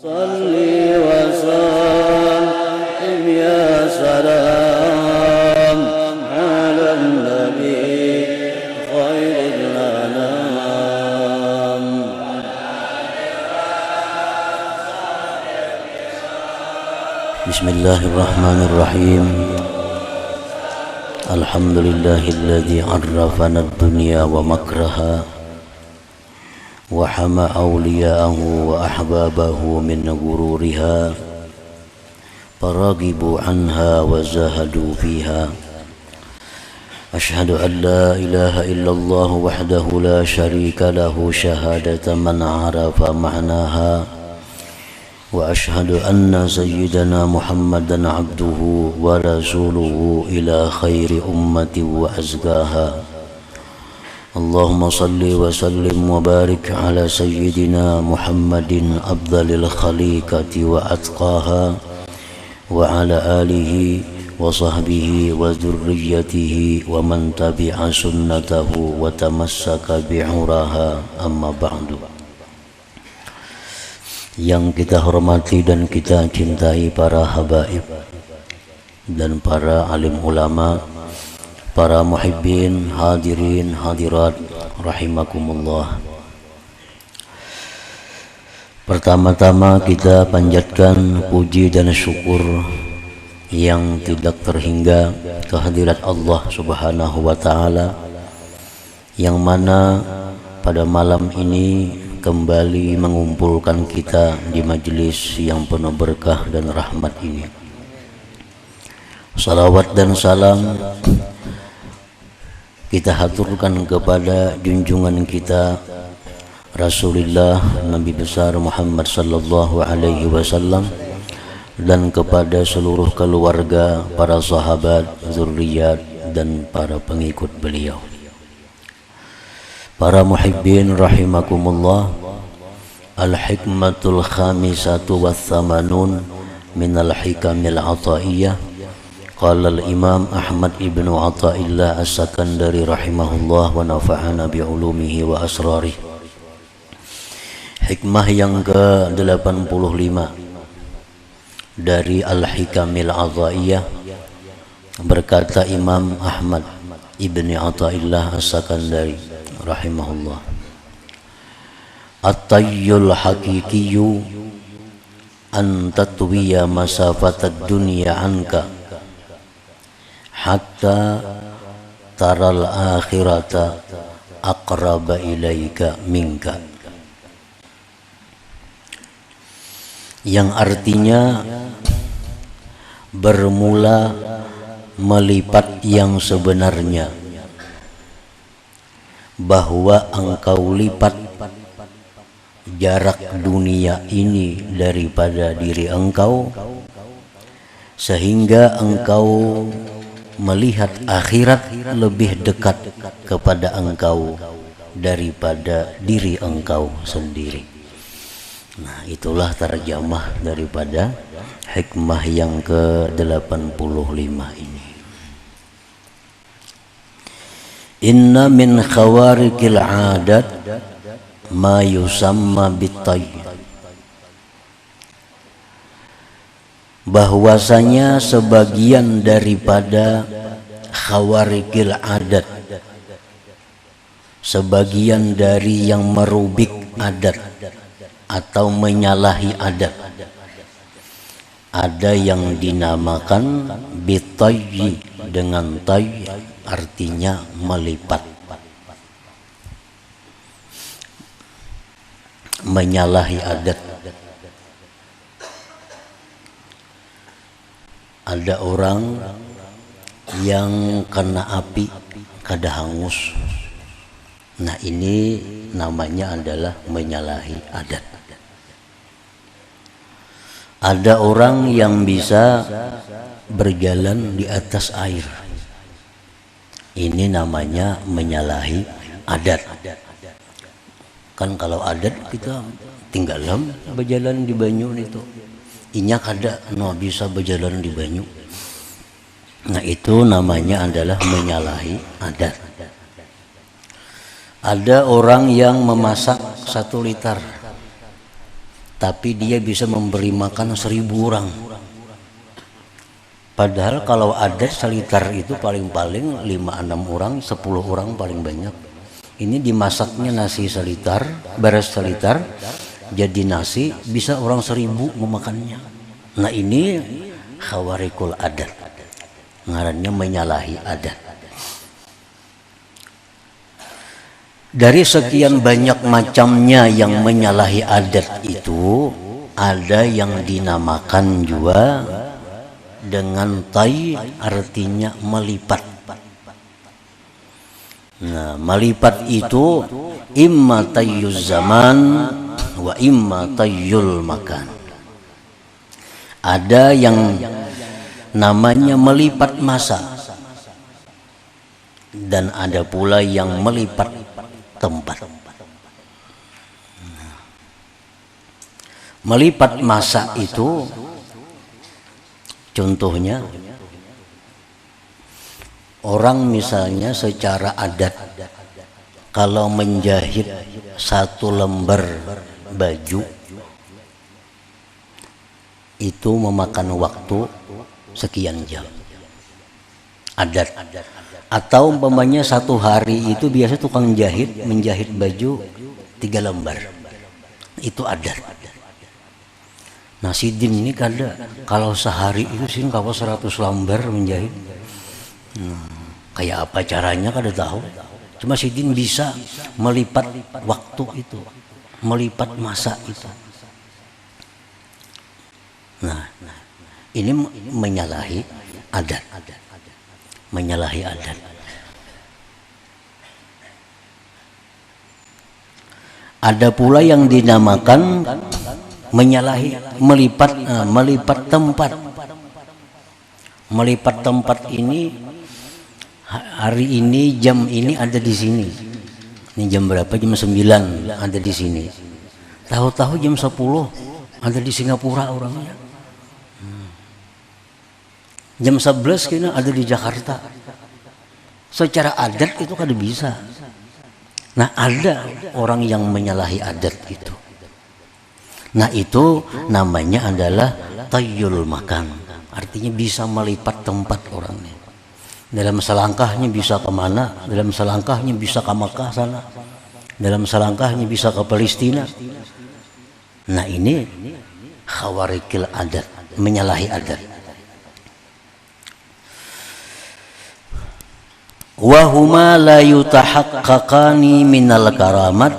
Salli wa sallim ya salam ala nabi khairil anam. Bismillahirrahmanirrahim. Alhamdulillahilladzi 'arrafana ad-dunya wa makraha wa hama awliya'ahu wa ahbabahu min ghururiha faragibu anha wa zahadu fiha. Ashhadu an la ilaha illallah wahdahu la syarika lahu syahadata man 'arafa ma'naha wa ashhadu anna sayyidana Muhammadan 'abduhu wa rasuluhu ila khairi ummati wa azkaha. Allahumma salli wa sallim wa barik ala sayyidina Muhammadin afdalil khaliqati wa atqaha wa ala alihi wa sahbihi wa dhurriyyatihi wa man tabi'a sunnatahu wa tamassaka bi'uraha, amma ba'du. Yang kita hormati dan kita cintai para habaib dan para alim ulama, para muhibbin, hadirin, hadirat, rahimakumullah. Pertama-tama kita panjatkan puji dan syukur yang tidak terhingga kehadirat Allah Subhanahu wa ta'ala, yang mana pada malam ini kembali mengumpulkan kita di majelis yang penuh berkah dan rahmat ini. Salawat dan salam kita haturkan kepada junjungan kita Rasulullah Nabi besar Muhammad sallallahu alaihi wasallam, dan kepada seluruh keluarga, para sahabat, zurriyat dan para pengikut beliau. Para muhibbin rahimakumullah, al-hikmatul khamisatu wa thamanun minal hikamil ataiyah. Qala al-imam Ahmad ibn Athaillah as-Sakandari rahimahullah wa nafa'ana bi'ulumihi wa asrarih. Hikmah yang ke-85 dari al-hikamil ataiyah, berkata Imam Ahmad ibn Athaillah as-Sakandari rahimahullah, at-tayyul haqiqiyyu an tatwiya masafatad dunya anka hatta taral akhirata aqraba ilaika minka. Yang artinya bermula melipat yang sebenarnya, bahwa engkau lipat jarak dunia ini daripada diri engkau, sehingga engkau melihat akhirat lebih dekat kepada engkau daripada diri engkau sendiri. Nah, itulah terjemah daripada hikmah yang ke-85 ini. Inna min khawarikil adat ma yusamma bitayy. Bahwasanya sebagian daripada khawarikil adat, sebagian dari yang merubik adat atau menyalahi adat, ada yang dinamakan bitayy dengan tayy, artinya melipat, menyalahi adat. Ada orang yang kena api kada hangus. Nah, ini namanya adalah menyalahi adat. Ada orang yang bisa berjalan di atas air. Ini namanya menyalahi adat. Kan kalau adat kita tinggalan berjalan di banyu itu. Inya kada bisa berjalan di banyu. Nah, itu namanya adalah menyalahi adat. Ada orang yang memasak 1 liter tapi dia bisa memberi makan 1000 orang. Padahal kalau ada salitar itu paling-paling 5-6 orang, 10 orang paling banyak. Ini dimasaknya nasi salitar, beres salitar jadi nasi, bisa orang 1000 memakannya. Nah ini khawarikul adat, ngarannya menyalahi adat. Dari sekian banyak macamnya yang menyalahi adat itu, ada yang dinamakan juga dengan tai, artinya melipat. Nah, melipat itu imma tayyuz zaman wa imma tayyul makan. Ada yang namanya melipat masa, dan ada pula yang melipat tempat. Melipat masa itu contohnya orang misalnya secara adat kalau menjahit 1 lembar baju itu memakan waktu sekian jam, adat. Atau umpamanya 1 hari itu biasa tukang jahit menjahit baju 3 lembar, itu adat. Nah Sidin ini kada, kalau sehari itu sih kalau 100 lembar menjahit. Kayak apa caranya kada tahu. Cuma Sidin bisa melipat waktu itu, melipat masa itu. Nah ini menyalahi adat. Menyalahi adat. Ada pula yang dinamakan menyalahi melipat tempat. Melipat tempat ini hari ini jam ini ada di sini. Ini jam berapa? Jam 9 ada di sini. Tahu-tahu jam 10 ada di Singapura orangnya. Jam 11 kena ada di Jakarta. Secara adat itu kada bisa. Nah ada orang yang menyalahi adat itu. Nah itu namanya adalah tayyul makan. Artinya bisa melipat tempat orangnya. Dalam selangkahnya bisa kemana, dalam selangkahnya bisa ke Makkah sana, dalam selangkahnya bisa ke Palestina. Nah ini khawarikil adat, menyalahi adat. Wahuma la yutahaqqaqani minal karamat,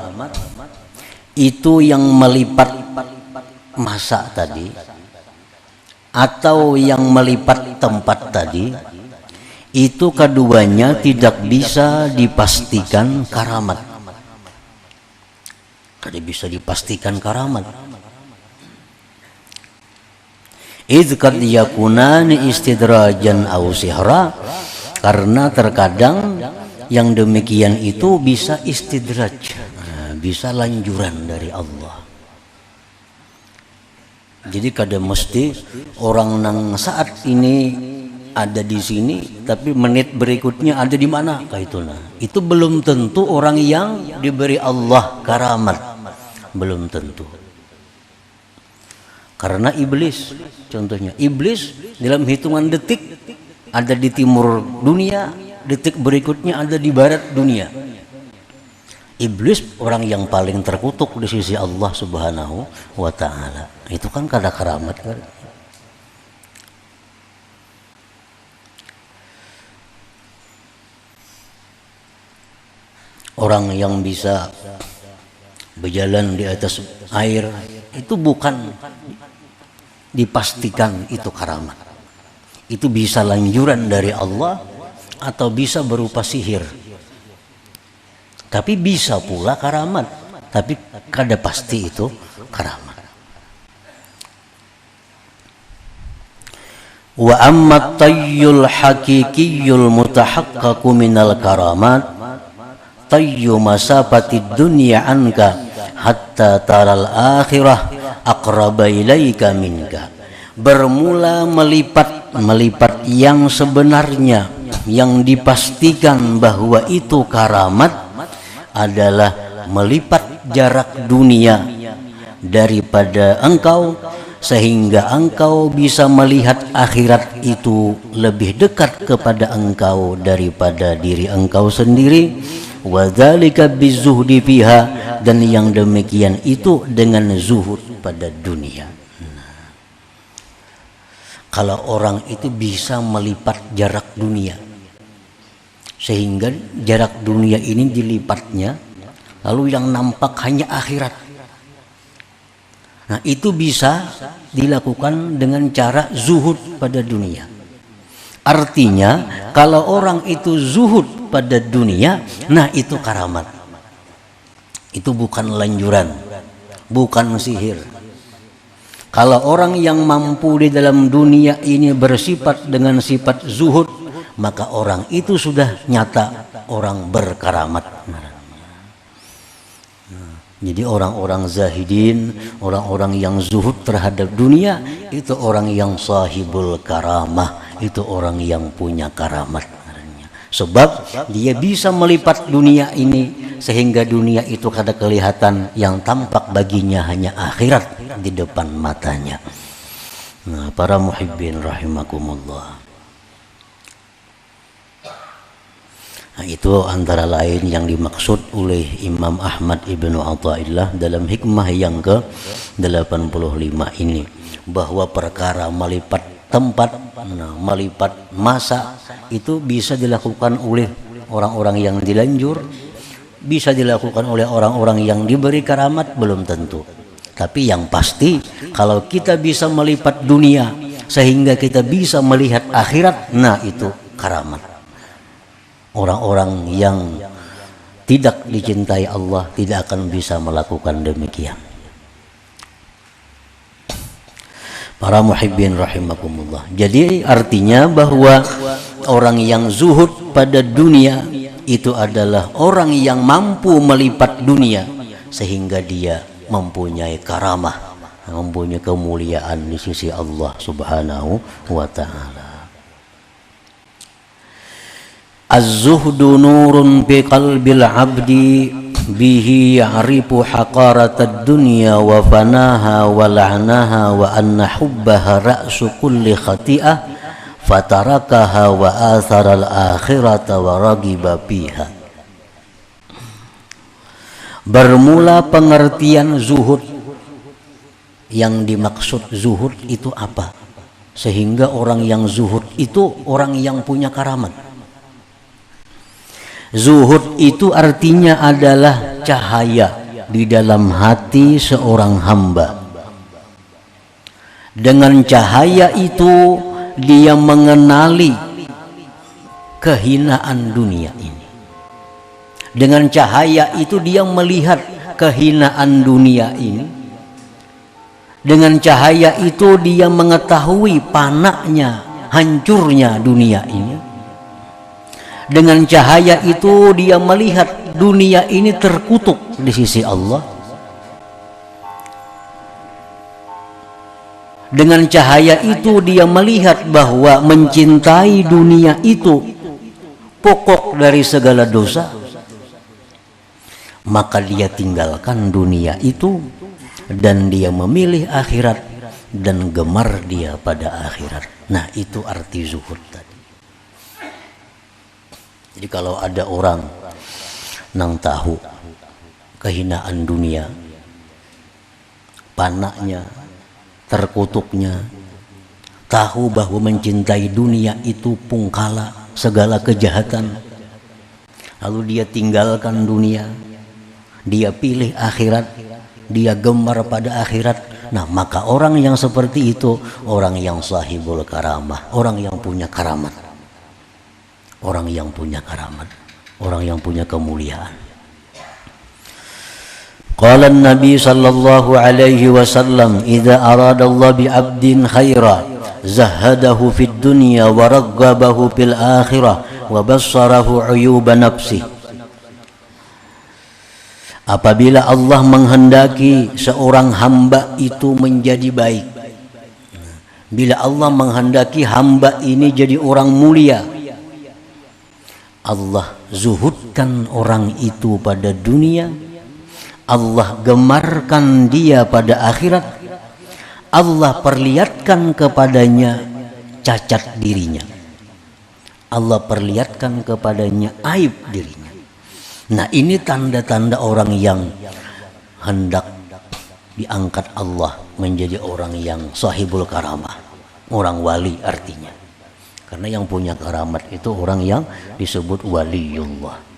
itu yang melipat masa tadi atau yang melipat tempat tadi, itu keduanya tidak bisa dipastikan karamat. Tidak bisa dipastikan karamat. Idh qad yakunani istidrajan aw sihra, karena terkadang yang demikian itu bisa istidraj, bisa lanjuran dari Allah. Jadi kada mesti orang nang saat ini ada di sini, tapi menit berikutnya ada di mana kayak itu. Nah, itu belum tentu orang yang diberi Allah karamat, belum tentu. Karena iblis, contohnya iblis dalam hitungan detik ada di timur dunia, detik berikutnya ada di barat dunia. Iblis orang yang paling terkutuk di sisi Allah Subhanahu wa ta'ala. Itu kan kada karamat kan? Orang yang bisa berjalan di atas air itu bukan dipastikan itu karamat. Itu bisa lanjuran dari Allah atau bisa berupa sihir. Tapi bisa pula karamat, tapi kada pasti itu karamat. Wa amma tayyul haqiqiyyul mutahaqqaqu minal karamat tayyu masafati dunya anka hatta taral akhirah aqraba ilaika minka. Bermula melipat yang sebenarnya, yang dipastikan bahwa itu karamat adalah melipat jarak dunia daripada engkau, sehingga engkau bisa melihat akhirat itu lebih dekat kepada engkau daripada diri engkau sendiri. Wa dzalika bizuhdi fiha, dan yang demikian itu dengan zuhud pada dunia. Kalau orang itu bisa melipat jarak dunia, sehingga jarak dunia ini dilipatnya, lalu yang nampak hanya akhirat. Nah, itu bisa dilakukan dengan cara zuhud pada dunia. Artinya, kalau orang itu zuhud pada dunia, nah itu karamat. Itu bukan lanjuran, bukan sihir. Kalau orang yang mampu di dalam dunia ini bersifat dengan sifat zuhud, maka orang itu sudah nyata orang berkaramat. Jadi orang-orang zahidin, orang-orang yang zuhud terhadap dunia, itu orang yang sahibul karamah, itu orang yang punya karamat. Sebab dia bisa melipat dunia ini, sehingga dunia itu kada kelihatan, yang tampak baginya hanya akhirat di depan matanya. Nah, para muhibbin rahimakumullah. Nah, itu antara lain yang dimaksud oleh Imam Ahmad Ibnu Athaillah dalam hikmah yang ke-85 ini, bahwa perkara melipat tempat, melipat masa itu bisa dilakukan oleh orang-orang yang dilanjur, bisa dilakukan oleh orang-orang yang diberi karamat, belum tentu. Tapi yang pasti, kalau kita bisa melipat dunia sehingga kita bisa melihat akhirat, nah itu karamat. Orang-orang yang tidak dicintai Allah tidak akan bisa melakukan demikian. Para muhibbin rahimakumullah. Jadi artinya bahwa orang yang zuhud pada dunia itu adalah orang yang mampu melipat dunia sehingga dia mempunyai karamah, mempunyai kemuliaan di sisi Allah Subhanahu wa ta'ala. Az-zuhdu nurun bi qalbil abdi bihi ya'rifu haqaratad dunya wa fanaha wa la'naha wa anna hubbaha ra'su kulli khati'ah fatarakaha wa atharal akhirata wa ragiba fiha. Bermula pengertian zuhud. Yang dimaksud zuhud itu apa? Sehingga orang yang zuhud itu orang yang punya karamat. Zuhud itu artinya adalah cahaya di dalam hati seorang hamba. Dengan cahaya itu dia mengenali kehinaan dunia ini. Dengan cahaya itu dia melihat kehinaan dunia ini. Dengan cahaya itu dia mengetahui panaknya, hancurnya dunia ini. Dengan cahaya itu dia melihat dunia ini terkutuk di sisi Allah. Dengan cahaya itu dia melihat bahwa mencintai dunia itu pokok dari segala dosa. Maka dia tinggalkan dunia itu dan dia memilih akhirat dan gemar dia pada akhirat. Nah, itu arti zuhud tadi. Jadi kalau ada orang nang tahu kehinaan dunia, panaknya, terkutuknya, tahu bahwa mencintai dunia itu pungkala segala kejahatan, lalu dia tinggalkan dunia, dia pilih akhirat, dia gemar pada akhirat. Nah, maka orang yang seperti itu orang yang sahibul karamah, orang yang punya karamat. Orang yang punya karamat, orang yang punya kemuliaan. Qala an-nabi sallallahu alaihi wasallam, idza arada Allah bi 'abdin khaira zahadahu fid dunya wa raggabahu fil akhirah wa bassarahu 'uyuba nafsi. Apabila Allah menghendaki seorang hamba itu menjadi baik, bila Allah menghendaki hamba ini jadi orang mulia, Allah zuhudkan orang itu pada dunia, Allah gemarkan dia pada akhirat, Allah perlihatkan kepadanya cacat dirinya, Allah perlihatkan kepadanya aib dirinya. Nah, ini tanda-tanda orang yang hendak diangkat Allah menjadi orang yang sahibul karamah, orang wali artinya. Karena yang punya karamat itu orang yang disebut waliullah.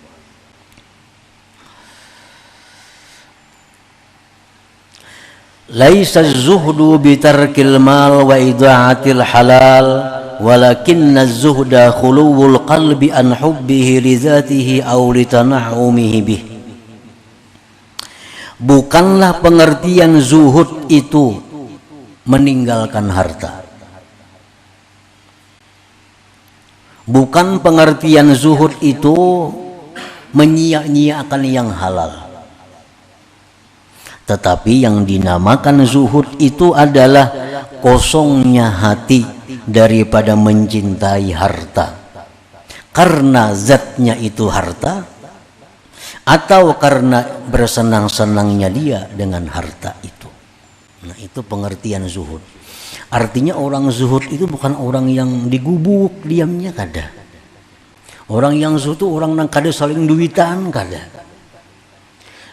Laisa az-zuhdu bitarkil mal wa ida'atil halal, walakinna az-zuhda khuluwul qalbi an hubbihi li dzatihi aw li tana'umihi bih. Bukanlah pengertian zuhud itu meninggalkan harta. Bukan pengertian zuhud itu menyia-nyiakan yang halal. Tetapi yang dinamakan zuhud itu adalah kosongnya hati daripada mencintai harta karena zatnya itu harta, atau karena bersenang-senangnya dia dengan harta itu. Nah, itu pengertian zuhud. Artinya orang zuhud itu bukan orang yang digubuk diamnya, kada. Orang yang zuhud itu orang yang kada saling duitan, kada.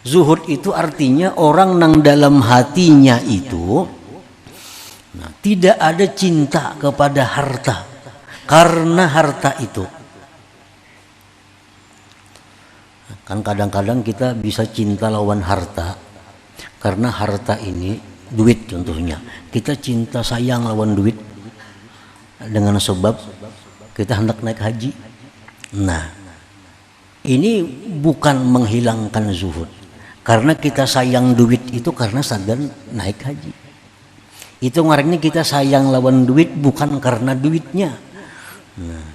Zuhud itu artinya orang yang dalam hatinya itu tidak ada cinta kepada harta karena harta itu. Kan kadang-kadang kita bisa cinta lawan harta karena harta ini duit contohnya. Kita cinta sayang lawan duit dengan sebab kita hendak naik haji. Nah, ini bukan menghilangkan zuhud. Karena kita sayang duit itu karena sagan naik haji. Itu ngarannya kita sayang lawan duit bukan karena duitnya. Nah,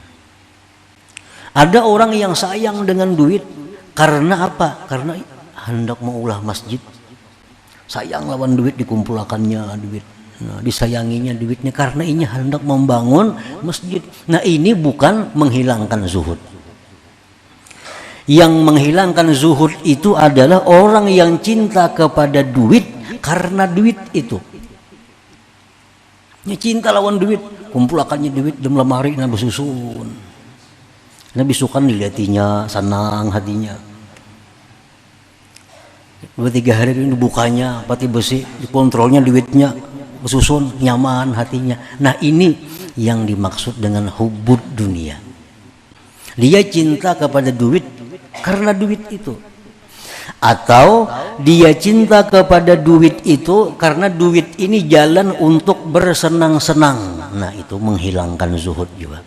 ada orang yang sayang dengan duit karena apa? Karena hendak mau ulah masjid. Sayang lawan duit, dikumpulkannya duit. Nah, disayanginya duitnya karena ini hendak membangun masjid. Nah, ini bukan menghilangkan zuhud. Yang menghilangkan zuhud itu adalah orang yang cinta kepada duit karena duit itu. Ini cinta lawan duit, kumpulakannya duit dalam lemari nabi susun. Nabi sukan diliatinya, senang hatinya. 2-3 hari ini dibukanya, pati besi, dikontrolnya duitnya, susun, nyaman hatinya. Nah, ini yang dimaksud dengan hubud dunia. Dia cinta kepada duit karena duit itu, atau dia cinta kepada duit itu karena duit ini jalan untuk bersenang-senang. Nah, itu menghilangkan zuhud juga.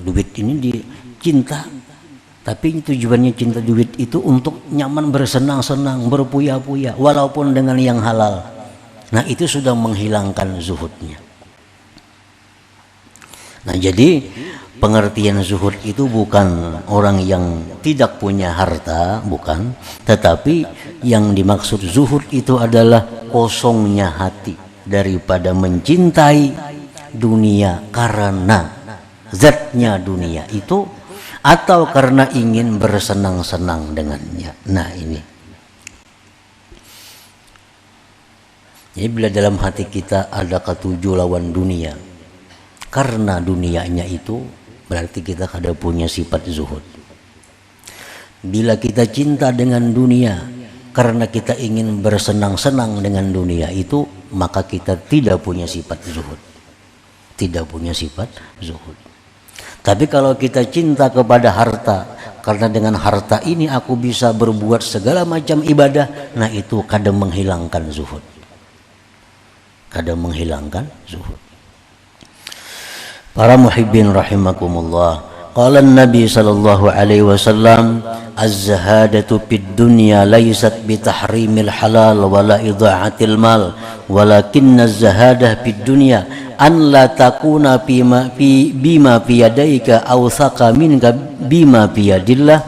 Duit ini dicinta, tapi tujuannya cinta duit itu untuk nyaman bersenang-senang, berpuya-puya walaupun dengan yang halal. Nah, itu sudah menghilangkan zuhudnya. Nah, jadi pengertian zuhud itu bukan orang yang tidak punya harta, bukan. Tetapi yang dimaksud zuhud itu adalah kosongnya hati daripada mencintai dunia karena zatnya dunia itu, atau karena ingin bersenang-senang dengannya. Nah, ini. Jadi bila dalam hati kita ada ketujuh lawan dunia karena dunianya itu, berarti kita kada punya sifat zuhud. Bila kita cinta dengan dunia karena kita ingin bersenang-senang dengan dunia itu, maka kita tidak punya sifat zuhud. Tidak punya sifat zuhud. Tapi kalau kita cinta kepada harta karena dengan harta ini aku bisa berbuat segala macam ibadah, nah itu kadang menghilangkan zuhud. Kadang menghilangkan zuhud. Para muhibbin rahimakumullah, qala an-nabi sallallahu alaihi wasallam, az-zahadatu fid dunya laysat bi tahrimil halal wala idha'atil mal, walakinna az-zahadah fid dunya an la takuna bima fi yadayka awthaqa minka bima fi yadillah,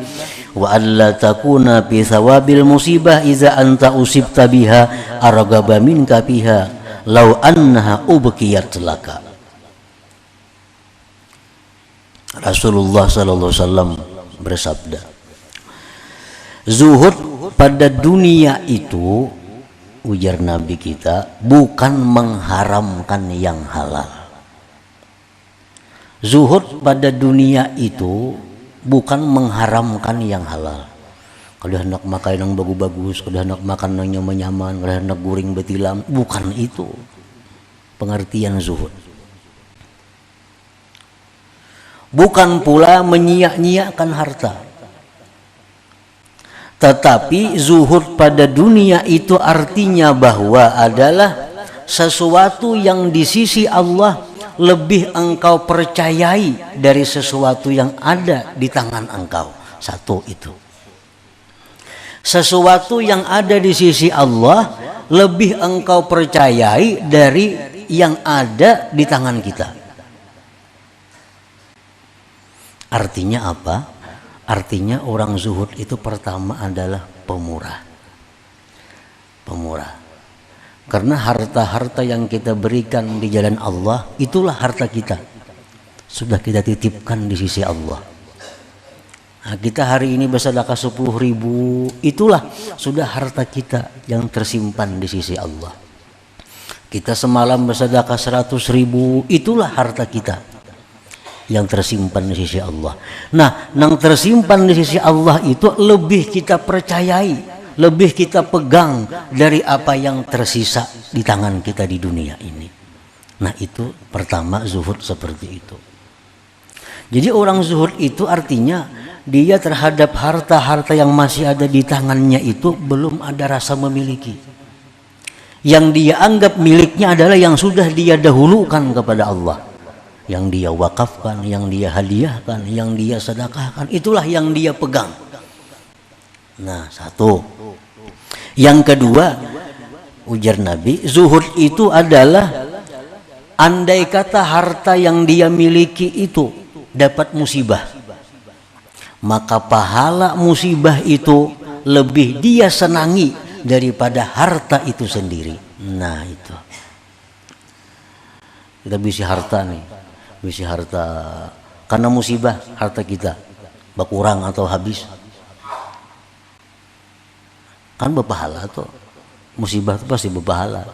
wa an la takuna bi thawabil musibah iza anta usibta biha argaba minka biha law annaha ubqiyat laka. Rasulullah sallallahu alaihi wasallam bersabda, zuhud pada dunia itu, ujar Nabi kita, bukan mengharamkan yang halal. Zuhud pada dunia itu bukan mengharamkan yang halal. Kalau hendak makan yang bagus-bagus, kalau hendak makan yang nyaman-nyaman, kalau hendak guring betilam, bukan itu pengertian zuhud. Bukan pula menyia-nyiakan harta. Tetapi zuhud pada dunia itu artinya bahwa adalah sesuatu yang di sisi Allah lebih engkau percayai dari sesuatu yang ada di tangan engkau. Satu itu. Sesuatu yang ada di sisi Allah lebih engkau percayai dari yang ada di tangan kita. Artinya apa? Artinya orang zuhud itu pertama adalah pemurah. Pemurah. Karena harta-harta yang kita berikan di jalan Allah, itulah harta kita. Sudah kita titipkan di sisi Allah. Nah, kita hari ini bersedekah 10.000, itulah sudah harta kita yang tersimpan di sisi Allah. Kita semalam bersedekah 100.000, itulah harta kita yang tersimpan di sisi Allah. Nah, yang tersimpan di sisi Allah itu lebih kita percayai, lebih kita pegang dari apa yang tersisa di tangan kita di dunia ini. Nah, itu pertama zuhud seperti itu. Jadi orang zuhud itu artinya dia terhadap harta-harta yang masih ada di tangannya itu belum ada rasa memiliki. Yang dia anggap miliknya adalah yang sudah dia dahulukan kepada Allah. Yang dia wakafkan, yang dia hadiahkan, yang dia sedekahkan, itulah yang dia pegang. Nah, satu. Yang kedua, ujar Nabi, zuhud itu adalah andai kata harta yang dia miliki itu dapat musibah, maka pahala musibah itu lebih dia senangi daripada harta itu sendiri. Nah, itu. Kita bisi harta nih. Bisi harta karena musibah harta kita berkurang atau habis, kan berpahala tuh. Musibah itu pasti berpahala.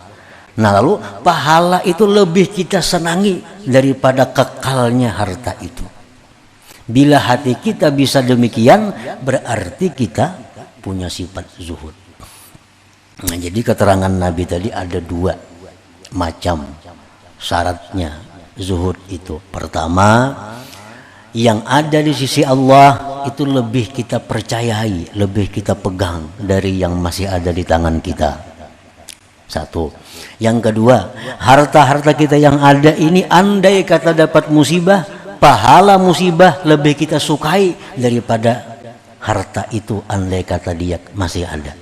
Nah, lalu pahala itu lebih kita senangi daripada kekalnya harta itu. Bila hati kita bisa demikian, berarti kita punya sifat zuhud. Nah, jadi keterangan Nabi tadi ada dua macam syaratnya zuhud itu. Pertama, yang ada di sisi Allah itu lebih kita percayai, lebih kita pegang dari yang masih ada di tangan kita. Satu. Yang kedua, harta-harta kita yang ada ini andai kata dapat musibah, pahala musibah lebih kita sukai daripada harta itu andai kata dia masih ada.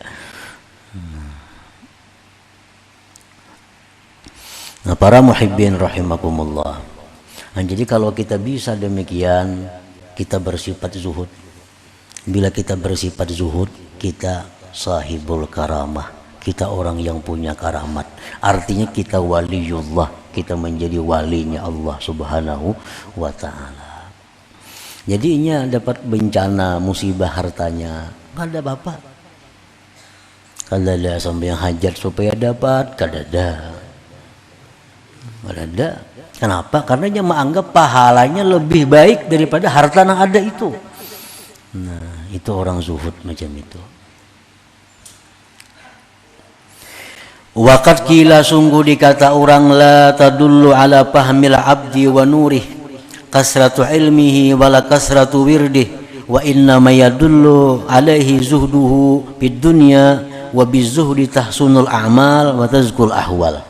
Nah, para muhibbin rahimakumullah. Nah, jadi kalau kita bisa demikian, kita bersifat zuhud. Bila kita bersifat zuhud, kita sahibul karamah. Kita orang yang punya karamat. Artinya kita waliullah, kita menjadi walinya Allah Subhanahu wa ta'ala. Jadinya dapat bencana, musibah hartanya, nggak ada bapak. Kadada sampai yang hajat supaya dapat, kadada. Ada. Kenapa? Karena dia menganggap pahalanya lebih baik daripada harta yang ada itu. Nah, itu orang zuhud macam itu. Waqad qila, sungguh dikata orang, la tadullu ala fahmil abdi wa nurih kasratu ilmihi wala kasratu wirdih wa inna ma yadullu alaihi zuhduhu fid dunya wa bizuhdi tahsunul a'mal wa tazkul ahwal.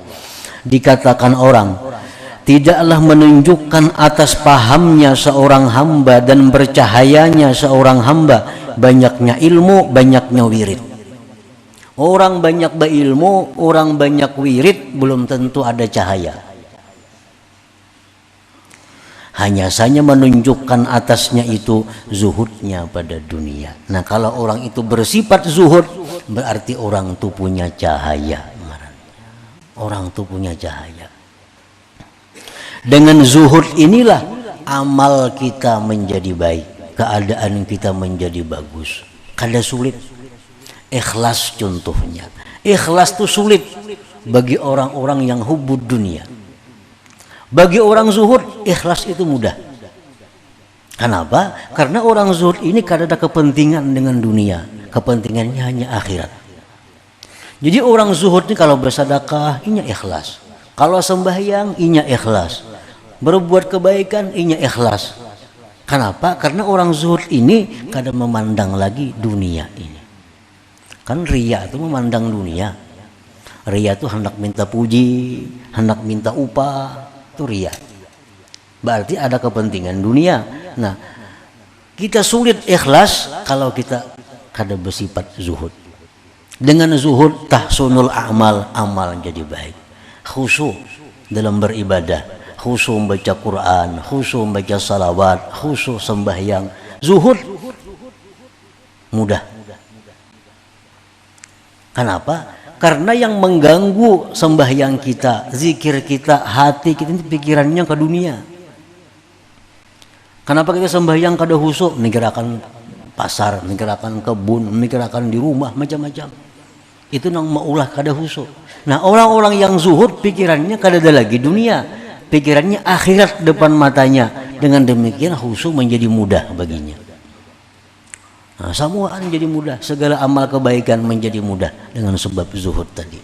Dikatakan orang, tidaklah menunjukkan atas pahamnya seorang hamba dan bercahayanya seorang hamba banyaknya ilmu, banyaknya wirid. Orang banyak berilmu, orang banyak wirid, belum tentu ada cahaya. Hanya saja menunjukkan atasnya itu zuhudnya pada dunia. Nah, kalau orang itu bersifat zuhud, berarti orang itu punya cahaya. Orang itu punya cahaya. Dengan zuhud inilah amal kita menjadi baik, keadaan kita menjadi bagus. Kada sulit. Ikhlas contohnya. Ikhlas itu sulit bagi orang-orang yang hubbud dunia. Bagi orang zuhud, ikhlas itu mudah. Kenapa? Karena orang zuhud ini kada ada kepentingan dengan dunia. Kepentingannya hanya akhirat. Jadi orang zuhud ini kalau bersedekah, inya ikhlas. Kalau sembahyang, inya ikhlas. Berbuat kebaikan, inya ikhlas. Kenapa? Karena orang zuhud ini kadang memandang lagi dunia ini. Kan riya itu memandang dunia. Riya itu hendak minta puji, hendak minta upah, itu riya. Berarti ada kepentingan dunia. Nah, kita sulit ikhlas kalau kita kada bersifat zuhud. Dengan zuhud tahsunul amal, amal jadi baik. Khusyuk dalam beribadah, khusyuk membaca Quran, khusyuk membaca salawat, khusyuk sembahyang. Zuhud mudah. Kenapa? Karena yang mengganggu sembahyang kita, zikir kita, hati kita ini pikirannya ke dunia. Kenapa kita sembahyang kada khusyuk? Mikirakan pasar, mikirakan kebun, mikirakan di rumah, macam-macam. Itu nang maulah kada khusyuk. Nah, orang-orang yang zuhud pikirannya kada ada lagi dunia, pikirannya akhirat depan matanya. Dengan demikian khusyuk menjadi mudah baginya. Nah, semuaan jadi mudah, segala amal kebaikan menjadi mudah dengan sebab zuhud tadi.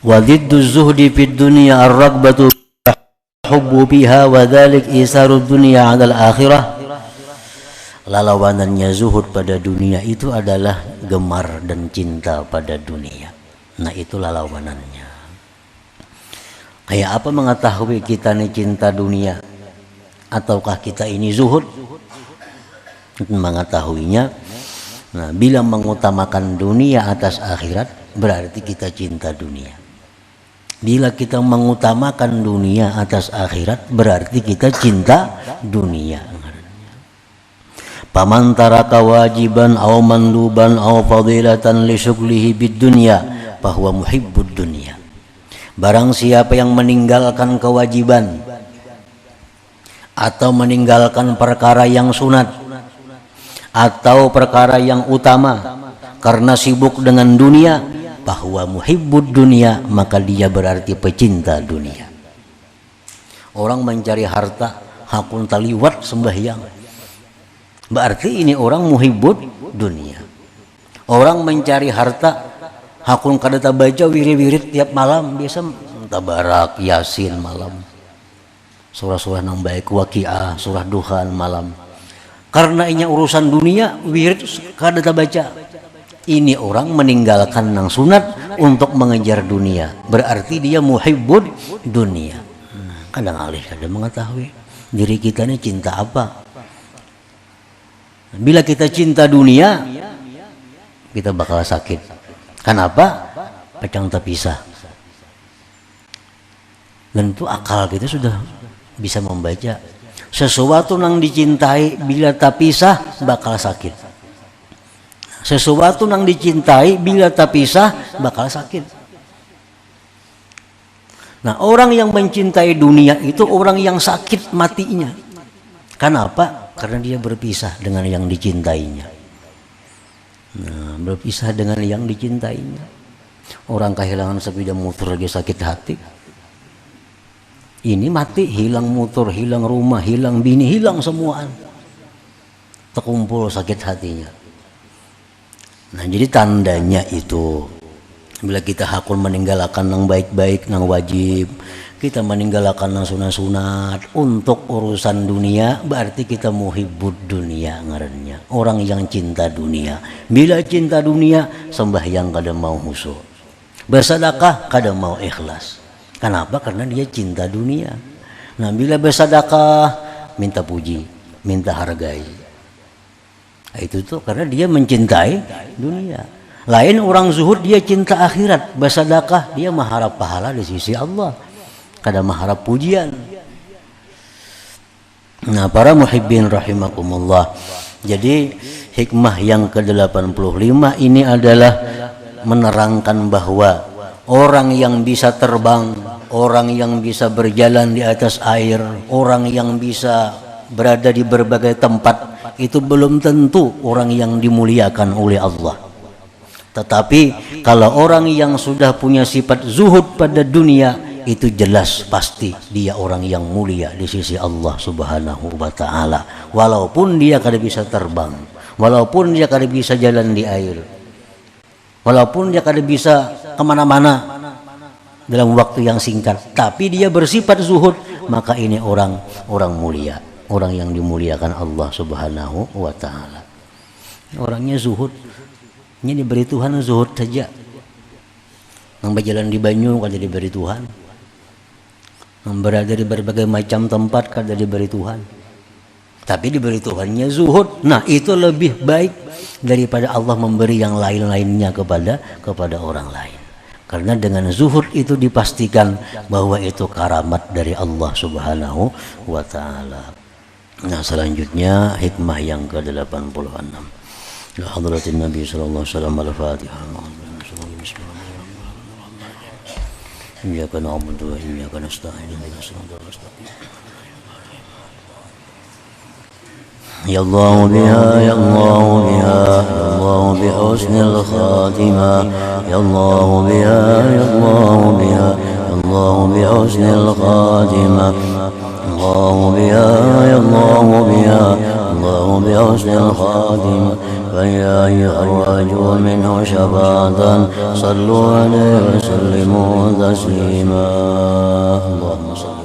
Wa dhiddu zuhdi fid dunya ar-raghbatu hubbu biha wa dzalik isarud dunya 'ala al-akhirah. Lawanannya zuhud pada dunia itu adalah gemar dan cinta pada dunia. Nah, itu lawanannya. Kayak apa mengetahui kita ini cinta dunia ataukah kita ini zuhud? Mengetahuinya, nah, bila mengutamakan dunia atas akhirat berarti kita cinta dunia. Bila kita mengutamakan dunia atas akhirat berarti kita cinta dunia. Paman taraka wajiban aw manduban aw fadilatan li syughlihi bid dunya fahuwa muhibbud dunya. Barang siapa yang meninggalkan kewajiban atau meninggalkan perkara yang sunat atau perkara yang utama karena sibuk dengan dunia, bahwa muhibbud dunia, maka dia berarti pecinta dunia. Orang mencari harta hakun taliwat sembahyang, berarti ini orang muhibbud dunia. Orang mencari harta hakun kada baca wirid-wirid tiap malam, biasa tabarak yasin malam, surah-surah nang baik, waqiah, surah duhan malam. Karena ini urusan dunia, wirid kada baca. Ini orang meninggalkan nang sunat untuk mengejar dunia, berarti dia muhibbud dunia. Kadang alih kada mengetahui diri kita ini cinta apa. Bila kita cinta dunia, kita bakal sakit. Kenapa? Pecang terpisah. Dan itu akal kita sudah bisa membaca. Sesuatu yang dicintai bila terpisah bakal sakit. Sesuatu yang dicintai bila terpisah bakal sakit. Nah, orang yang mencintai dunia itu orang yang sakit matinya. Kenapa? Karena dia berpisah dengan yang dicintainya. Nah, berpisah dengan yang dicintainya. Orang kehilangan sepeda motor lagi sakit hati. Ini mati, hilang motor, hilang rumah, hilang bini, hilang semuaan. Terkumpul sakit hatinya. Nah, jadi tandanya itu bila kita hakul meninggalkan yang baik-baik, yang wajib, kita meninggalkan yang sunat-sunat untuk urusan dunia, berarti kita muhibbud dunia ngarannya. Orang yang cinta dunia. Bila cinta dunia, sembahyang kada mau khusyuk, bersedekah kada mau ikhlas. Kenapa? Karena dia cinta dunia. Nah, bila bersedekah minta puji, minta hargai. Itu tuh karena dia mencintai dunia. Lain orang zuhud, dia cinta akhirat, bersedekah, dia mengharap pahala di sisi Allah, kada mengharap pujian. Nah, para muhibbin rahimakumullah. Jadi hikmah yang ke-85 ini adalah menerangkan bahwa orang yang bisa terbang, orang yang bisa berjalan di atas air, orang yang bisa berada di berbagai tempat itu belum tentu orang yang dimuliakan oleh Allah. Tetapi kalau orang yang sudah punya sifat zuhud pada dunia, itu jelas pasti dia orang yang mulia di sisi Allah Subhanahu wa ta'ala. Walaupun dia kada bisa terbang, walaupun dia kada bisa jalan di air, walaupun dia kada bisa kemana-mana dalam waktu yang singkat, tapi dia bersifat zuhud, maka ini orang mulia, orang yang dimuliakan Allah Subhanahu wa ta'ala. Orangnya zuhud, ini diberi Tuhan zuhud saja. Yang berjalan di banyu kada diberi Tuhan, yang berada di berbagai macam tempat kada diberi Tuhan, tapi diberi Tuhannya zuhud. Nah, itu lebih baik daripada Allah memberi yang lain-lainnya kepada orang lain. Karena dengan zuhud itu dipastikan bahwa itu karamat dari Allah Subhanahu wa ta'ala. Nah, selanjutnya hikmah yang ke-86. La hadratin Nabi sallallahu alaihi wasallam al-Fatihah. Iyyaka na'budu wa iyyaka nasta'in. Ihdinas siratal mustaqim. Ya Allah biha, ya Allah biha, ya Allah bi husnil khatimah. Ya Allah biha, ya Allah biha, ya Allah bi husnil khatimah. Allah biha, ya Allah biha, Allah bi husnil khatimah. فيا أيها الرجل منه شفاعة صلوا عليه وسلموا تسليما. اللهم صل